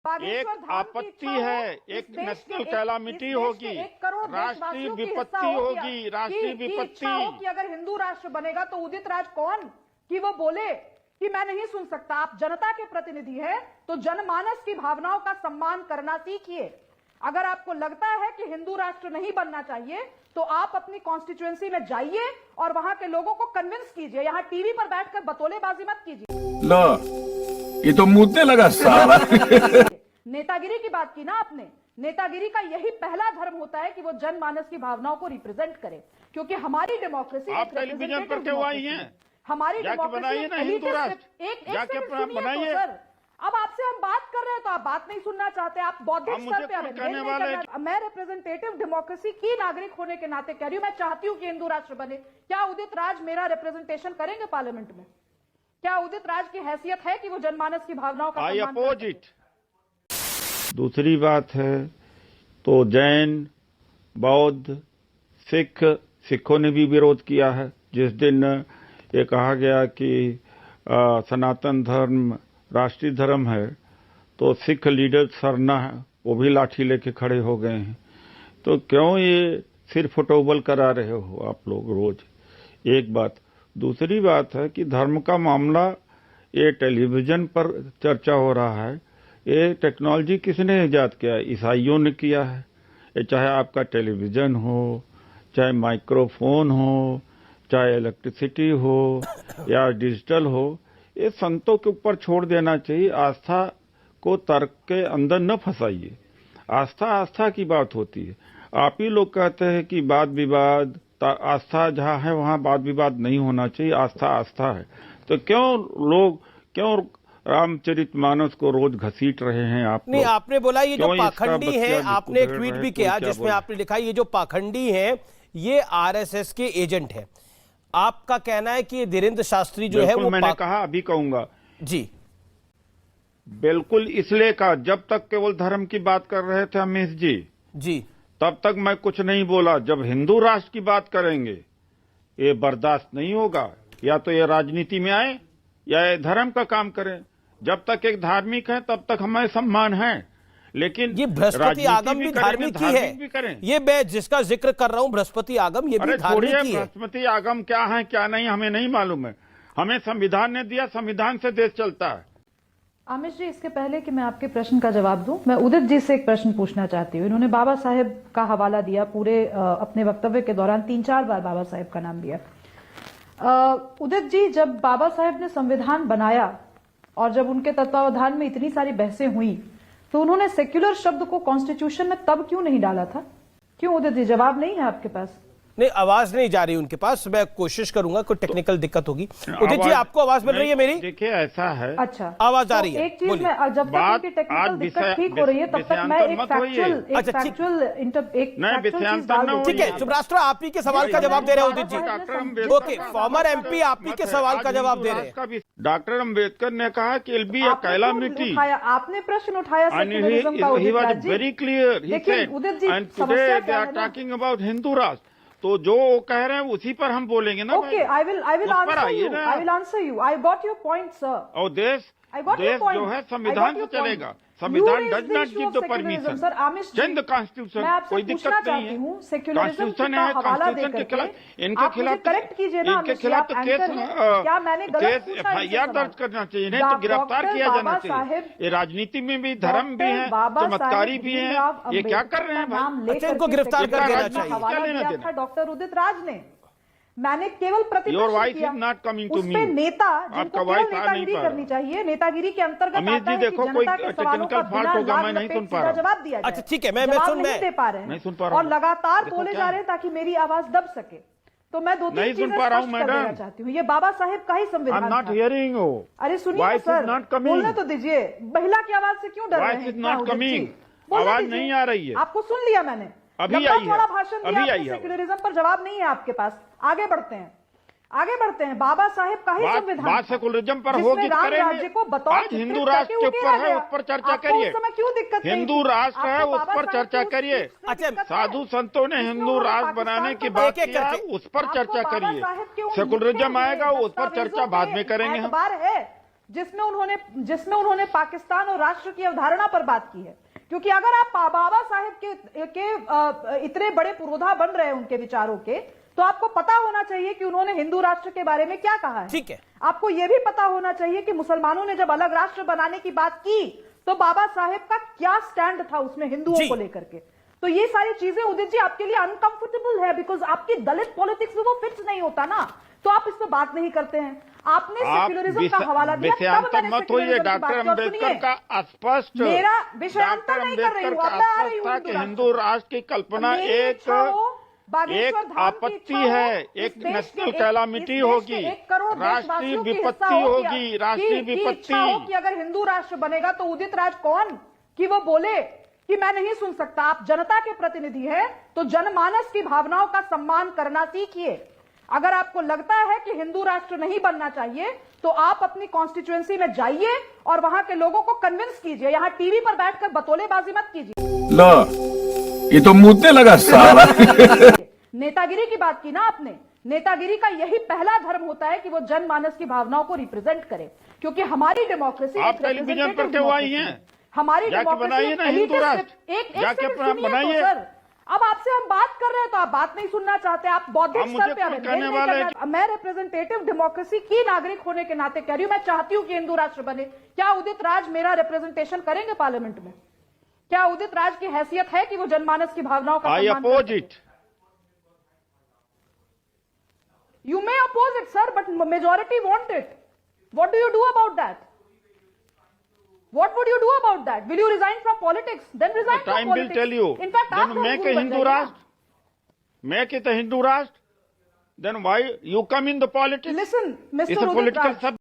एक आपत्ति है, एक नेशनल कैलामिटी होगी, राष्ट्रीय विपत्ति होगी, राष्ट्रीय विपत्ति। अगर हिंदू राष्ट्र बनेगा तो उदित राज कौन कि वो बोले कि मैं नहीं सुन सकता। आप जनता के प्रतिनिधि हैं तो जनमानस की भावनाओं का सम्मान करना सीखिए। अगर आपको लगता है कि हिंदू राष्ट्र नहीं बनना चाहिए तो आप अपनी कॉन्स्टिट्यूएंसी में जाइए और वहां के लोगों को कन्विंस कीजिए। यहां टीवी पर बैठकर बतौलेबाजी मत कीजिए। लो, ये तो मुद्दे लगा साला। नेतागिरी की बात की ना आपने, नेतागिरी का यही पहला धर्म होता है कि वो जनमानस की भावनाओं को रिप्रेजेंट करे, क्योंकि हमारी डेमोक्रेसी आप टेलीविजन पर क्यों आई हैं? हमारी बनाइए ना हिंदू राष्ट्र, जाके बनाइए। अब आपसे हम बात कर रहे हैं तो आप बात नहीं सुनना चाहते, आप बौद्धिक स्तर पे मैं रिप्रेजेंटेटिव डेमोक्रेसी की नागरिक होने के नाते कह रही हूं, मैं चाहती हूं कि हिंदू राष्ट्र बने। क्या उदित राज मेरा रिप्रेजेंटेशन करेंगे पार्लियामेंट में? क्या उदित राज की हैसियत है कि वो जनमानस की भावनाओं का आई अपोज इट। दूसरी बात है तो जैन, बौद्ध, सिखों ने भी विरोध किया है। जिस दिन ये कहा गया कि सनातन धर्म राष्ट्रीय धर्म है तो सिख लीडर सरना है, वो भी लाठी लेके खड़े हो गए हैं। तो क्यों ये सिर फुटोबल करा रहे हो आप लोग रोज? एक बात। दूसरी बात है कि धर्म का मामला ये टेलीविजन पर चर्चा हो रहा है, ये टेक्नोलॉजी किसने इजाद किया है? ईसाइयों ने किया है। ये चाहे आपका टेलीविजन हो, चाहे माइक्रोफोन हो, चाहे इलेक्ट्रिसिटी हो या डिजिटल हो, ये संतों के ऊपर छोड़ देना चाहिए। आस्था को तर्क के अंदर न फंसाइए। आस्था की बात होती है। आप ही लोग कहते हैं कि वाद विवाद, आस्था जहाँ है वहाँ वाद विवाद नहीं होना चाहिए। आस्था है तो क्यों रामचरितमानस को रोज घसीट रहे हैं आप? नहीं, आपने बोला ये जो पाखंडी है, आपने एक ट्वीट भी किया जिसमें आपने लिखा ये जो पाखंडी है ये आरएसएस के एजेंट है। आपका कहना है कि ये धीरेन्द्र शास्त्री जो है वो मैंने कहा, अभी कहूंगा जी बिल्कुल इसलिए कहा। जब तक केवल धर्म की बात कर रहे थे अमीश जी तब तक मैं कुछ नहीं बोला। जब हिंदू राष्ट्र की बात करेंगे ये बर्दाश्त नहीं होगा। या तो ये राजनीति में आए या ये धर्म का काम करें। जब तक एक धार्मिक है तब तक हमें सम्मान है, लेकिन ये बृहस्पति आगम भी धार्मिक ही है। ये मैं जिसका जिक्र कर रहा हूं बृहस्पति आगम, ये भी धार्मिक ही है। बृहस्पति आगम क्या है क्या नहीं हमें नहीं मालूम है। हमें संविधान ने दिया, संविधान से देश चलता है। आमिश जी, इसके पहले कि मैं आपके प्रश्न का जवाब दूं, मैं उदित जी से एक प्रश्न पूछना चाहती हूँ। इन्होंने बाबा साहेब का हवाला दिया पूरे अपने वक्तव्य के दौरान, 3-4 बार बाबा साहेब का नाम लिया। उदित जी, जब बाबा साहेब ने संविधान बनाया और जब उनके तत्वावधान में इतनी सारी बहसें हुई तो उन्होंने सेक्युलर शब्द को कॉन्स्टिट्यूशन में तब क्यों नहीं डाला था? क्यों उदित जी? जवाब नहीं है आपके पास? नहीं, आवाज नहीं जा रही उनके पास। मैं कोशिश करूंगा, कोई टेक्निकल दिक्कत होगी। उदित जी, आपको आवाज मिल रही है मेरी? देखिए ऐसा है, अच्छा आवाज आ रही है। एक चीज में, जब तक उनकी टेक्निकल दिक्कत ठीक हो रही है तब तक मैं एक फैक्चुअल ठीक है। सुब्राष्ट्र, आप ही के सवाल का जवाब दे रहे हैं Udit ji. Okay, farmer MP आप ही के सवाल का जवाब दे रहे हैं। डॉक्टर अम्बेडकर ने कहा कि इल बी अ कैलामिटी। आपने प्रश्न उठाया सेक्युलरिज्म का, very clear he said, and today they are talking about Hindu Rashtra. तो जो वो कह रहे हैं उसी पर हम बोलेंगे ना। Okay, I will answer you. I got your point sir. और देश जो है संविधान से चलेगा। संविधान does not give the permission, change the constitution. कोई दिक्कत नहीं है, कॉन्स्टिट्यूशन है, कॉन्स्टिट्यूशन के खिलाफ इनके खिलाफ तो केस FIR दर्ज करना चाहिए, नहीं तो गिरफ्तार किया जाना चाहिए। ये राजनीति में भी धर्म भी है, चमत्कारी भी है। ये क्या कर रहे हैं भाई? इनको गिरफ्तार कर देना चाहिए। डॉक्टर उदित राज ने, मैंने केवल प्रतिपक्ष किया। उसपे नेता, जिनको केवल नेतागिरी करनी चाहिए, नेतागिरी के अंतर्गत आता है कि जनता के सवालों का बिना लाग लपेट सीधा जवाब दिया जाए। अच्छा ठीक है, मैं नहीं दे पा रहे हैं और लगातार बोले जा रहे हैं ताकि मेरी आवाज दब सके। तो मैं 2-3 चीजें स्पष्ट कर देना चाहती हूँ। ये बाबा साहेब का ही संविधान था। अरे सुनिए सर, बोलने तो दीजिए। महिला की आवाज से क्यों डर रहे हैं? आवाज नहीं आ रही है। आपको सुन लिया मैंने, अभी आई है, भाषण दिया। सेक्युलरिज्म पर जवाब नहीं है आपके पास। आगे बढ़ते हैं। बाबा साहेब का ही संविधान, बात सेकुलरिज्म पर होगी, राज्य को आज हिंदू राष्ट्र के ऊपर है, उस पर चर्चा करिए। क्यों दिक्कत? हिंदू राष्ट्र है, उस पर चर्चा करिए। अच्छा, साधु संतों ने हिंदू राष्ट्र बनाने की बात की है, उस पर चर्चा करिए। सेकुलरिज्म आएगा, उस पर चर्चा बाद में करेंगे हम। जिसमें उन्होंने पाकिस्तान और राष्ट्र की अवधारणा पर बात की है। क्योंकि अगर आप बाबा साहेब के इतने बड़े पुरोधा बन रहे हैं उनके विचारों के, तो आपको पता होना चाहिए कि उन्होंने हिंदू राष्ट्र के बारे में क्या कहा है। ठीक है। आपको यह भी पता होना चाहिए कि मुसलमानों ने जब अलग राष्ट्र बनाने की बात की तो बाबा साहेब का क्या स्टैंड था उसमें हिंदुओं को लेकर के। तो ये सारी चीजें उदित जी आपके लिए अनकंफर्टेबल है, बिकॉज आपकी दलित पॉलिटिक्स में वो फिट नहीं होता ना, तो आप इस पर बात नहीं करते हैं। आपने सेक्युलरिज्म का हवाला दिया, तब मैंने मत होइए। डॉक्टर अम्बेडकर का स्पष्ट, मेरा विषयांतर नहीं कर रही हूं, अब मैं आ रही हूं कि हिंदू राष्ट्र की कल्पना एक आपत्ति है, एक नेशनल कैलामिटी होगी, राष्ट्रीय विपत्ति होगी, राष्ट्रीय विपत्ति कि अगर हिंदू राष्ट्र बनेगा तो उदित राज कौन कि वो बोले कि मैं नहीं सुन सकता। आप जनता के प्रतिनिधि हैं तो जनमानस की भावनाओं का सम्मान करना सीखिए। अगर आपको लगता है कि हिंदू राष्ट्र नहीं बनना चाहिए तो आप अपनी कॉन्स्टिट्यूएंसी में जाइए और वहां के लोगों को कन्विंस कीजिए। यहां टीवी पर बैठकर बतौलेबाजी मत कीजिए। लो, ये तो मुद्दे लगा साला। नेतागिरी की बात की ना आपने, नेतागिरी का यही पहला धर्म होता है कि वो जनमानस की भावनाओं को रिप्रेजेंट करे, क्योंकि हमारी डेमोक्रेसी आप टेलीविजन पर क्यों आई हैं? हमारी बनाइए ना हिंदू राष्ट्र, जाके बनाइए। सर, अब आपसे हम बात कर रहे हैं तो आप बात नहीं सुनना चाहते, आप बौद्धिक स्तर पे मैं रिप्रेजेंटेटिव डेमोक्रेसी की नागरिक होने के नाते कह रही हूं, मैं चाहती हूं कि हिंदू राष्ट्र बने। क्या उदित राज मेरा रिप्रेजेंटेशन करेंगे पार्लियामेंट में? क्या उदित राज की हैसियत है कि वो जनमानस की भावनाओं का I oppose it. You may oppose it, sir, but majority want it. What do you do about that? What would you do about that? Will you resign from politics? Then resign from Time will politics. tell you. In fact, आप Then make a Hindu राष्ट्र, make it a Hindu राष्ट्र. Then why you come in the politics? Listen, It's Mr. a Udit political Raj. subject.